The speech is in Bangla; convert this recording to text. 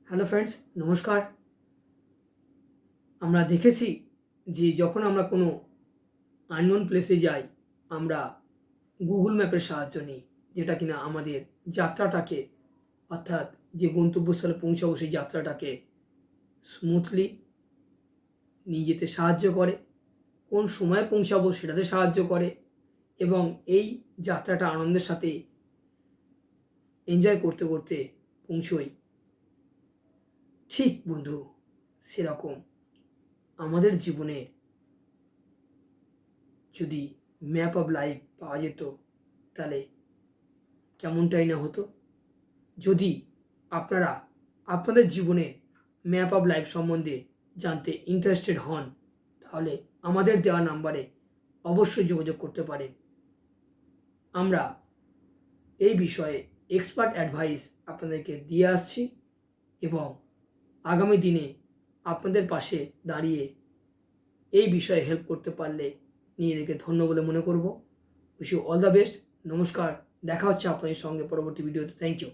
হ্যালো ফ্রেন্ডস, নমস্কার। আমরা দেখেছি যে যখন আমরা কোনো আননোন প্লেসে যাই, আমরা গুগল ম্যাপের সাহায্য নিই, যেটা কিনা আমাদের যাত্রাটাকে, অর্থাৎ যে গন্তব্যস্থলে পৌঁছাবো সেই যাত্রাটাকে স্মুথলি নিয়ে যেতে সাহায্য করে, কোন সময়ে পৌঁছাবো সেটাতে সাহায্য করে এবং এই যাত্রাটা আনন্দের সাথে এনজয় করতে করতে পৌঁছোই। ঠিক বন্ধু, সেরকম আমাদের জীবনে যদি ম্যাপ অফ লাইফ পাওয়া যেত, তাহলে কেমনটাই না হতো। যদি আপনারা আপনাদের জীবনে ম্যাপ অফ লাইফ সম্বন্ধে জানতে ইন্টারেস্টেড হন, তাহলে আমাদের দেওয়া নাম্বারে অবশ্যই যোগাযোগ করতে পারেন। আমরা এই বিষয়ে এক্সপার্ট অ্যাডভাইস আপনাদেরকে দিয়ে আসছি এবং আগামী দিনে আপনাদের পাশে দাঁড়িয়ে এই বিষয়ে হেল্প করতে পারলে নিজেদেরকে ধন্য বলে মনে করব। Wish you all the best. নমস্কার, দেখা হচ্ছে আপনাদের সঙ্গে পরবর্তী ভিডিওতে। Thank you.